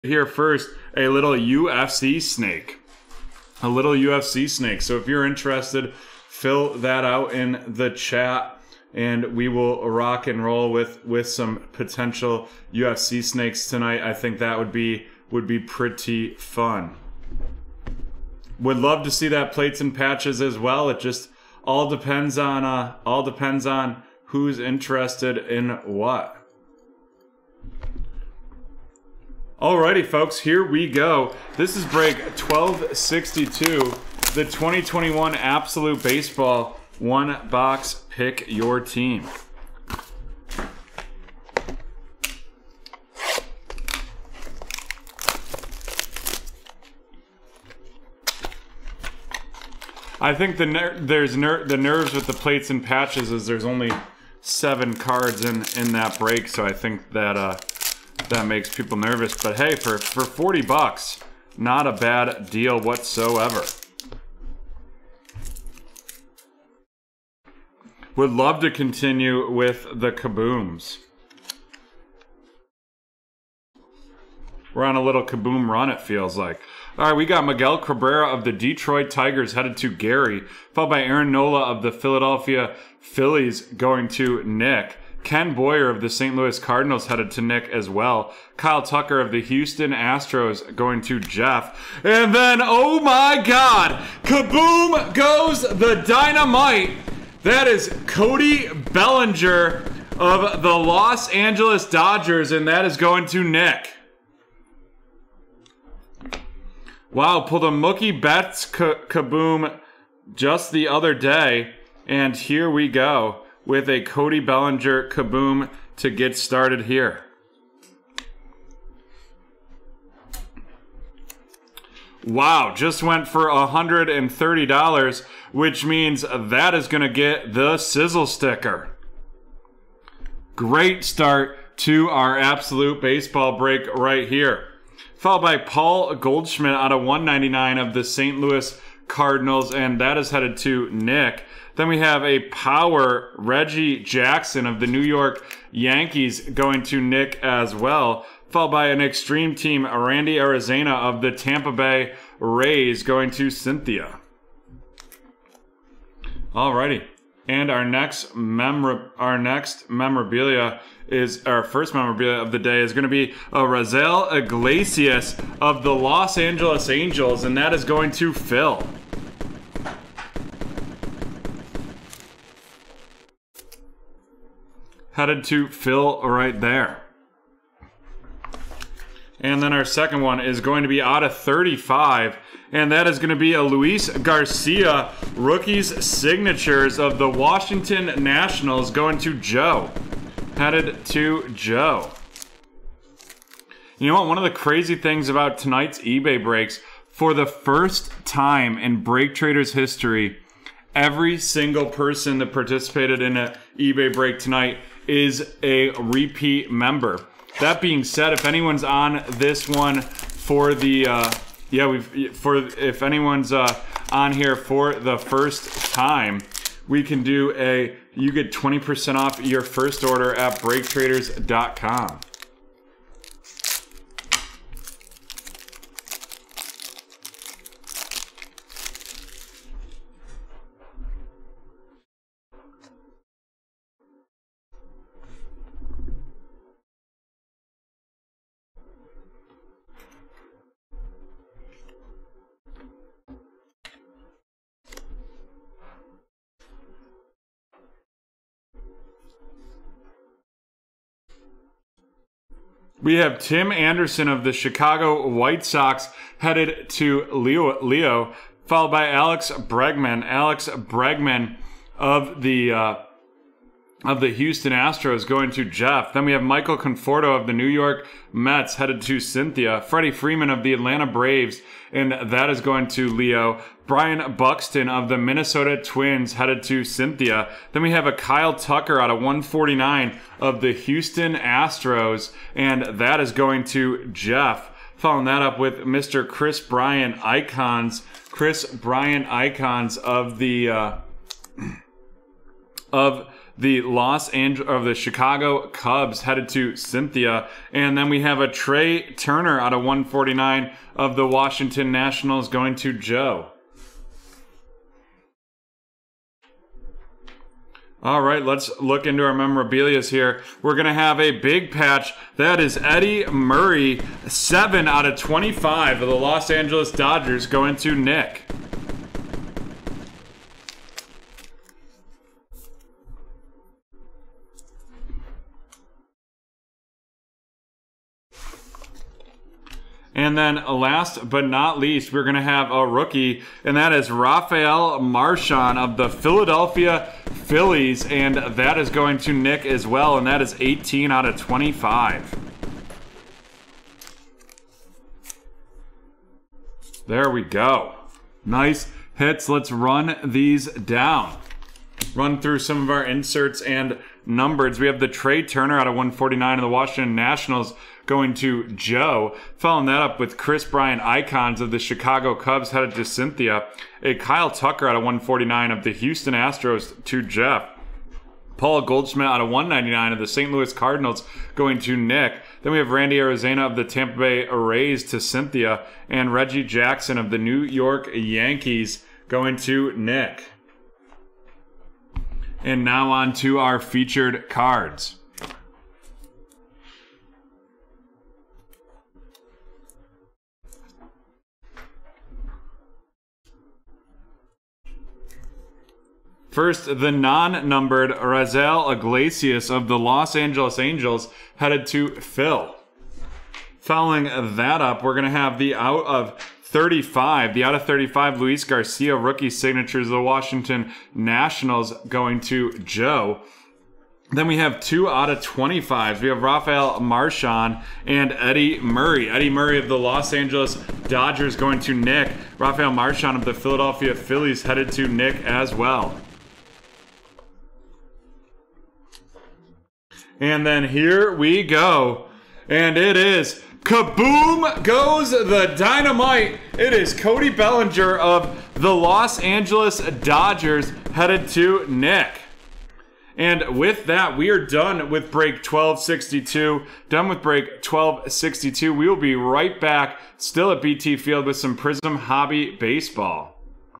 here first, a little UFC snake. A little UFC snake. So if you're interested, fill that out in the chat, and we will rock and roll with some potential UFC snakes tonight. I think that would be pretty fun. Would love to see that plates and patches as well. It just all depends on who's interested in what. Alrighty, folks, here we go. This is break 1262, the 2021 Absolute Baseball one box. Pick your team. I think the nerves with the plates and patches is there's only 7 cards in that break, so I think that that makes people nervous. But hey, for 40 bucks, not a bad deal whatsoever. Would love to continue with the kabooms. We're on a little kaboom run, it feels like. All right, we got Miguel Cabrera of the Detroit Tigers headed to Gary, followed by Aaron Nola of the Philadelphia Phillies going to Nick. Ken Boyer of the St. Louis Cardinals headed to Nick as well. Kyle Tucker of the Houston Astros going to Jeff. And then, oh my God, kaboom goes the dynamite. That is Cody Bellinger of the Los Angeles Dodgers, and that is going to Nick. Wow, pulled a Mookie Betts kaboom just the other day, and here we go with a Cody Bellinger kaboom to get started here. Wow, just went for $130, which means that is going to get the sizzle sticker. Great start to our Absolute Baseball break right here. Followed by Paul Goldschmidt out of 199 of the St. Louis Cardinals, and that is headed to Nick. Then we have a power Reggie Jackson of the New York Yankees going to Nick as well. Followed by an extreme team, Randy Arozarena of the Tampa Bay Rays going to Cynthia. Alrighty. And our next memorabilia is our first memorabilia of the day is going to be a Razel Iglesias of the Los Angeles Angels, and that is going to Phil. Headed to Phil right there. And then our second one is going to be out of 35, and that is going to be a Luis Garcia Rookies Signatures of the Washington Nationals going to Joe. Headed to Joe. You know what? One of the crazy things about tonight's eBay breaks, for the first time in BreakTraders history, every single person that participated in an eBay break tonight is a repeat member. That being said, if anyone's on this one for the if anyone's on here for the first time, we can do you get 20% off your first order at BreakTraders.com. We have Tim Anderson of the Chicago White Sox headed to Leo, followed by Alex Bregman. Alex Bregman of the Houston Astros going to Jeff. Then we have Michael Conforto of the New York Mets headed to Cynthia. Freddie Freeman of the Atlanta Braves, and that is going to Leo. Brian Buxton of the Minnesota Twins headed to Cynthia. Then we have a Kyle Tucker out of 149 of the Houston Astros, and that is going to Jeff. Following that up with Mr. Chris Bryant Icons. Chris Bryant Icons of the the the Chicago Cubs headed to Cynthia. And then we have a Trey Turner out of 149 of the Washington Nationals going to Joe. All right, let's look into our memorabilias here. We're going to have a big patch. That is Eddie Murray, 7 out of 25 of the Los Angeles Dodgers going to Nick. And then last but not least, we're going to have a rookie, and that is Rafael Marchand of the Philadelphia Phillies, and that is going to Nick as well, and that is 18 out of 25. There we go. Nice hits. Let's run these down. Run through some of our inserts and numbered. We have the Trey Turner out of 149 of the Washington Nationals going to Joe. Following that up with Chris Bryant Icons of the Chicago Cubs headed to Cynthia. A Kyle Tucker out of 149 of the Houston Astros to Jeff. Paul Goldschmidt out of 199 of the St. Louis Cardinals going to Nick. Then we have Randy Arozarena of the Tampa Bay Rays to Cynthia. And Reggie Jackson of the New York Yankees going to Nick. And now on to our featured cards. First, the non-numbered Razel Iglesias of the Los Angeles Angels headed to Phil. Following that up, we're going to have the out of 35 Luis Garcia rookie signatures of the Washington Nationals going to Joe. Then we have 2 out of 25s. We have Rafael Marchand and Eddie Murray. Eddie Murray of the Los Angeles Dodgers going to Nick. Rafael Marchand of the Philadelphia Phillies headed to Nick as well. And then here we go. And it is kaboom goes the dynamite. It is Cody Bellinger of the Los Angeles Dodgers headed to Nick. And with that, we are done with break 1262. Done with break 1262. We will be right back, still at BT Field with some Prism Hobby Baseball.